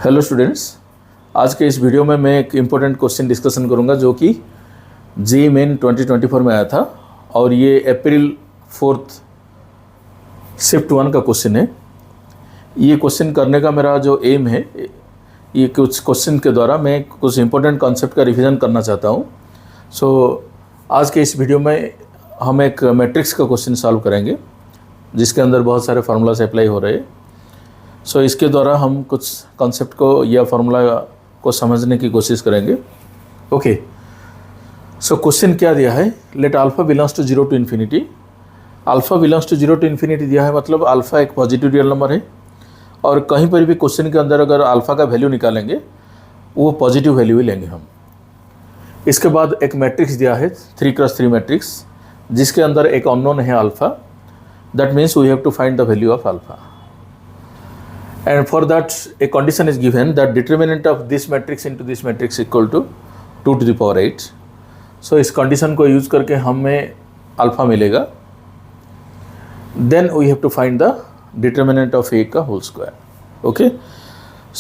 Hello students, आज के इस वीडियो में मैं एक इम्पोर्टेंट क्वेश्चन डिस्कशन करूंगा जो कि जेईई मेन 2024 में आया था और ये अप्रैल 4 शिफ्ट 1 का क्वेश्चन है। ये क्वेश्चन करने का मेरा जो एम है, ये कुछ क्वेश्चन के द्वारा मैं कुछ इम्पोर्टेंट कॉन्सेप्ट का रिवीजन करना चाहता हूँ। आज के इस वीडियो में हम एक मैट्रिक्स का क्वेश्चन सॉल्व करेंगे जिसके अंदर बहुत सारे फार्मूलाज अप्लाई हो रहे हैं। इसके द्वारा हम कुछ कॉन्सेप्ट को या फार्मूला को समझने की कोशिश करेंगे। ओके, क्वेश्चन क्या दिया है? Let alpha belongs to 0 to infinity. Alpha belongs to 0 to infinity दिया है, मतलब अल्फा एक पॉजिटिव रियल नंबर है और कहीं पर भी क्वेश्चन के अंदर अगर अल्फा का वैल्यू निकालेंगे वो पॉजिटिव वैल्यू ही लेंगे हम। इसके बाद एक मैट्रिक्स दिया है 3x3 मैट्रिक्स जिसके अंदर एक अननोन है alpha. That means we have to find the value of alpha. And for that a condition is given that determinant of this matrix into this matrix equal to 2 to the power 8. So इस condition को use करके हमें alpha मिलेगा। Then we have to find the determinant of a का whole square. Okay,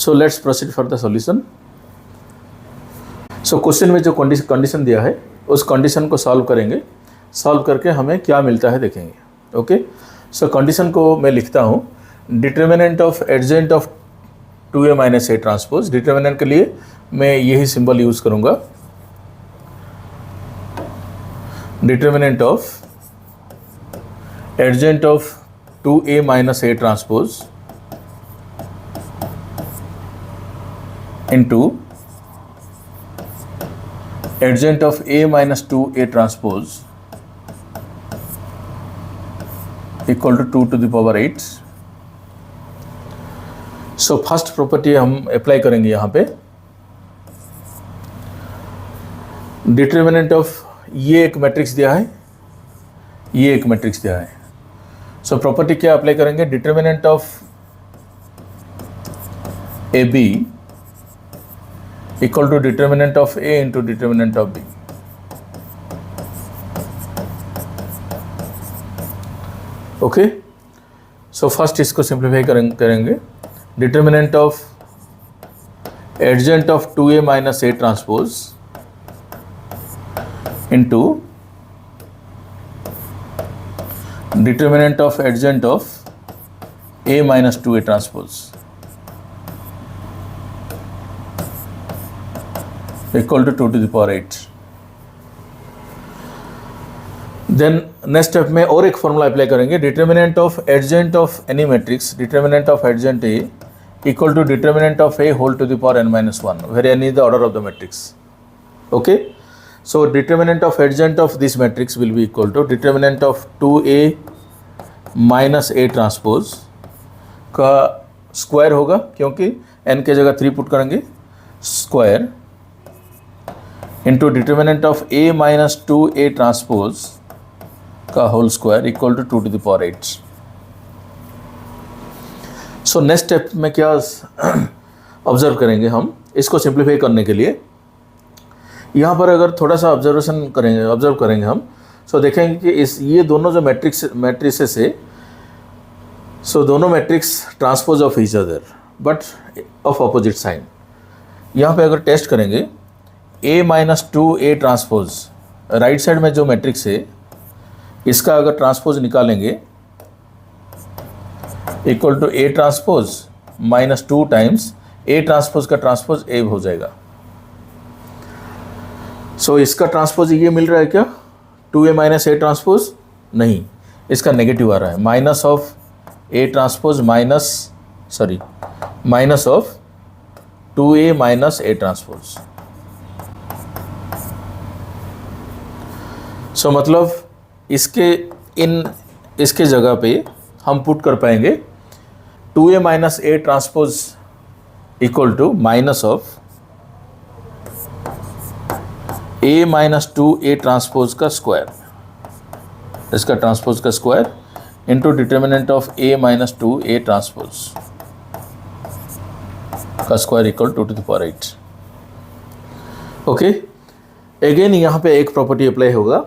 so let's proceed for the solution. So question में जो condition दिया है उस condition को solve करेंगे। solve करके हमें क्या मिलता है देखेंगे। Okay, so condition को मैं लिखता हूँ। Determinant of adjoint of 2a minus A transpose. Determinant के लिए मैं यही सिंबल यूज करूंगा। Determinant of adjoint of 2a minus A transpose into adjoint of a minus 2a transpose equal to 2 to the power 8। So first property हम apply करेंगे यहाँ पे। Determinant of ये एक मैट्रिक्स दिया है, ये एक मैट्रिक्स दिया है। सो प्रॉपर्टी क्या अप्लाई करेंगे? Determinant of A B equal to determinant of A into determinant of B. Okay, so first इसको सिंप्लीफाई करेंगे। Determinant of adjoint of 2a minus A transpose into determinant of adjoint of a minus 2a transpose equal to 2 to the power 8। Then next step में और एक formula apply करेंगे। Determinant of adjoint of any matrix, determinant of एडजेंट A equal to determinant of a whole to the power n minus 1 where n is the order of the matrix. Okay, so determinant of adjoint of this matrix will be equal to determinant of 2a minus a transpose का square होगा क्योंकि n के जगह 3 put करेंगे, square into determinant of a minus 2a transpose का whole square equal to 2 to the power 8। So next step में क्या observe करेंगे हम इसको सिंप्लीफाई करने के लिए। यहाँ पर अगर थोड़ा सा ऑब्जर्व करेंगे हम, सो देखेंगे कि ये दोनों जो मैट्रिसेस है, सो दोनों matrix transpose of each other but of opposite sign. यहाँ पे अगर टेस्ट करेंगे a minus 2a transpose, right side में जो मैट्रिक्स है इसका अगर ट्रांसपोज निकालेंगे equal to a transpose minus 2 times a transpose का ट्रांसपोज a हो जाएगा। सो इसका ट्रांसपोज ये मिल रहा है क्या? 2a माइनस a ट्रांसपोज नहीं, इसका नेगेटिव आ रहा है। Minus of a transpose minus of 2a minus a transpose. So मतलब इसके जगह पे हम पुट कर पाएंगे 2a minus a transpose equal to minus of a minus 2a transpose का स्क्वायर, इसका ट्रांसपोज का square into determinant of a minus 2a transpose का square equal to 2 to the power 8। Okay, again यहाँ पे एक property apply होगा।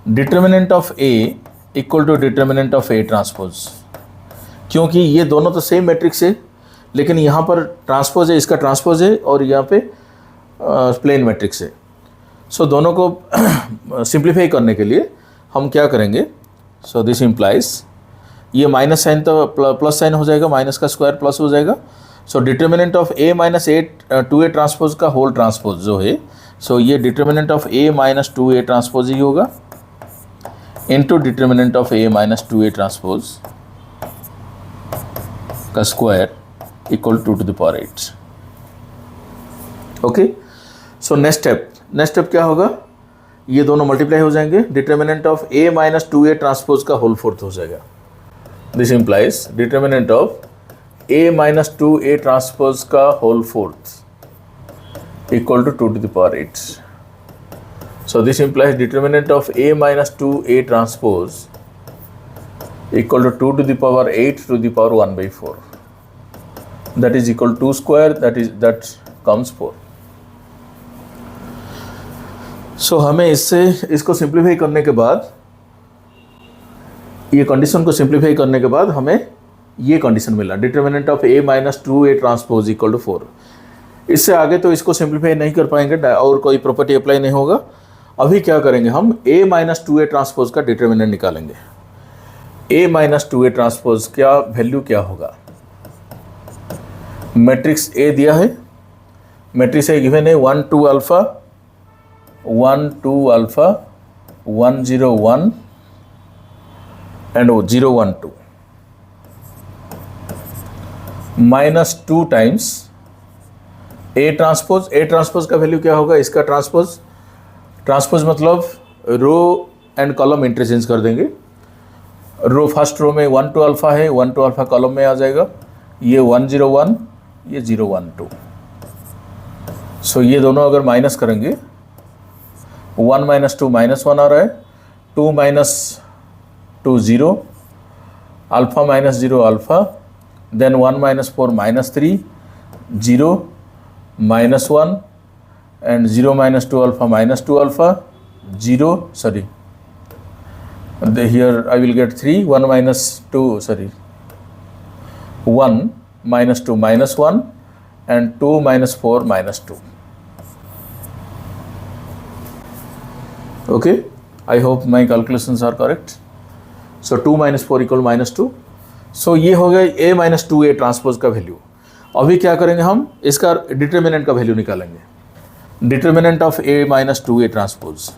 Determinant of a equal to determinant of a transpose, क्योंकि ये दोनों तो सेम मैट्रिक्स है लेकिन यहाँ पर ट्रांसपोज है, इसका ट्रांसपोज है और यहाँ पे प्लेन मैट्रिक्स है। सो दोनों को सिंप्लीफाई करने के लिए हम क्या करेंगे, सो दिस इम्प्लाइज ये माइनस साइन तो प्लस साइन हो जाएगा, माइनस का स्क्वायर प्लस हो जाएगा। So determinant of A minus A 2a transpose का होल ट्रांसपोज जो है, सो ये determinant of A minus 2a transpose ही होगा into determinant of A minus 2a transpose का square equal 2 to the power 8। Okay, so next step क्या होगा, ये दोनों मल्टीप्लाई हो जाएंगे, determinant of A minus 2a transpose का होल फोर्थ हो जाएगा। This implies determinant of a minus 2a transpose का whole fourth equal to 2 to the power 8। So this implies determinant of a minus 2a transpose equal to 2 to the power 8 to the power 1 by 4, that is equal to 2 square, that comes 4। So हमें इसको simplify करने के बाद, ये condition को simplify करने के बाद हमें ये कंडीशन मिला, determinant of a minus 2a transpose equal to 4। इससे आगे तो इसको सिंप्लीफाई नहीं कर पाएंगे और कोई प्रॉपर्टी अप्लाई नहीं होगा। अभी क्या करेंगे, हम a माइनस 2a ट्रांसपोज का डिटर्मिनेंट निकालेंगे। a माइनस 2a ट्रांसपोज क्या वैल्यू क्या होगा, मैट्रिक्स A दिया है, मैट्रिक्स A गिवन है 1 2 alpha 1 2 alpha 1 0 1 and 0 1 2 minus 2 times A transpose का वैल्यू क्या होगा, इसका ट्रांसपोज मतलब रो एंड कॉलम इंटरचेंज कर देंगे। रो फर्स्ट रो में 1 2 अल्फा है, 1 2 अल्फा कॉलम में आ जाएगा, ये 1 0 1 ये 0 1 2। सो ये दोनों अगर माइनस करेंगे, 1 माइनस 2 माइनस 1 आ रहा है, 2 minus 2 0, alpha minus 0 alpha, then 1 minus 4 minus 3 0 minus 1 and 0 minus 2 alpha minus 2 alpha 0, sorry, here I will get 3, 1 minus 2, sorry, 1 minus 2 minus 1 and 2 minus 4 minus 2। Okay, I hope my calculations are correct। So 2 minus 4 equal minus 2। So ये हो गया a minus 2a transpose का value. अभी क्या करेंगे, हम इसका determinant का वैल्यू निकालेंगे। Determinant of a minus 2a transpose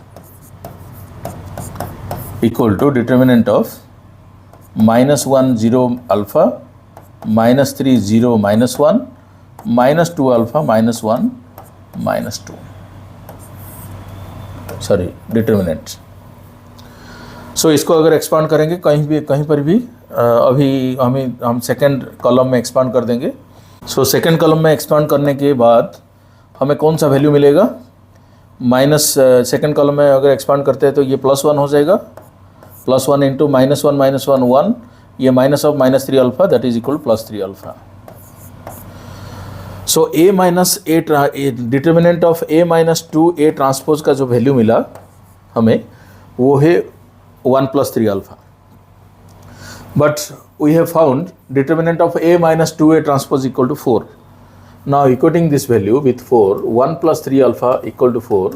equal to determinant of minus 1 0 alpha minus 3 0 minus 1 minus 2 alpha minus 1 minus 2, sorry determinant. So इसको अगर एक्सपांड करेंगे कहीं पर भी अभी हम सेकेंड कॉलम में एक्सपांड कर देंगे। सो सेकेंड कॉलम में एक्सपांड करने के बाद हमें कौन सा वैल्यू मिलेगा, माइनस सेकेंड कॉलम में अगर एक्सपांड करते हैं तो ये +1 हो जाएगा, +1 इंटू -1 -1 1, ये minus of minus 3 alpha that is equal +3 alpha. So a minus a determinant of a minus 2a transpose का जो वैल्यू मिला हमें वो है 1 + 3 alpha. But we have found determinant of a minus 2a transpose equal to 4. Now equating this value with 4, 1 plus 3 alpha equal to 4.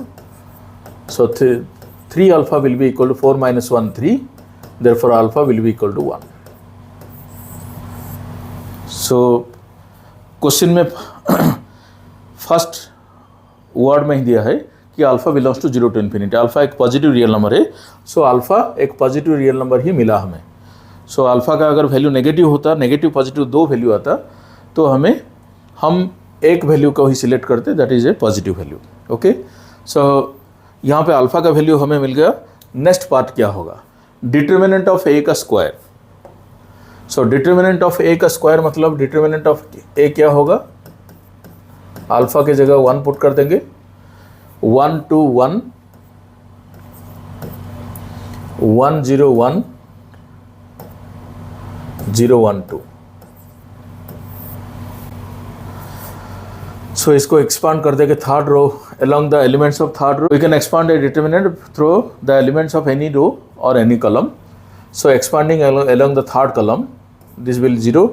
So 3 alpha will be equal to 4 minus 1 3. Therefore alpha will be equal to 1. So question में first word में ही दिया है कि alpha belongs to 0 to infinity। Alpha एक positive real number है, so alpha एक positive real number ही मिला हमें। सो अल्फ़ा का अगर वैल्यू नेगेटिव होता, नेगेटिव पॉजिटिव 2 वैल्यू आता, तो हम एक वैल्यू को ही सिलेक्ट करते, that is a positive value. Okay, so यहाँ पे अल्फ़ा का वैल्यू हमें मिल गया। नेक्स्ट पार्ट क्या होगा, डिटर्मिनेंट ऑफ a का square. So determinant of a का स्क्वायर मतलब डिटर्मिनेंट ऑफ a क्या होगा, अल्फ़ा की जगह 1 पुट कर देंगे, 1 2 1 1 0 1 0 1 2। सो इसको एक्सपांड कर देंगे third row along the elements of third row. We can expand a determinant through the elements of any row or any column. So expanding along the third column, this will 0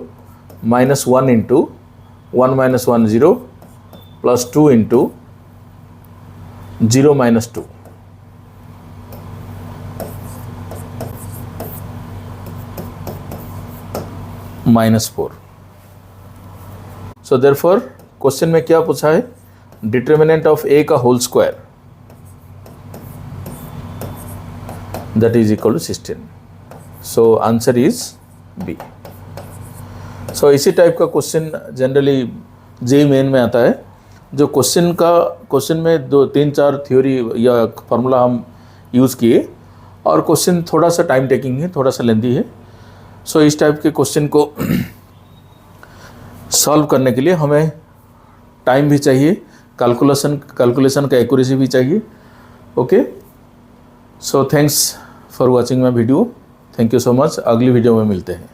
minus 1 into 1 minus 1 0 plus 2 into 0 minus 2 minus 4. So therefore question में क्या पूछा है, determinant of A का whole square that is equal to 16. So answer is B. So इसी type का question generally JEE main में आता है, जो क्वेश्चन में 2-3-4 थ्योरी या फार्मूला हम यूज़ किए और क्वेश्चन थोड़ा सा टाइम टेकिंग है, थोड़ा सा लेंथी है. सो इस टाइप के क्वेश्चन को सॉल्व करने के लिए हमें टाइम भी चाहिए, कैलकुलेशन का एक्यूरेसी भी चाहिए. Okay, so thanks for watching my video. Thank you so much. अगली वीडियो में मिलते हैं.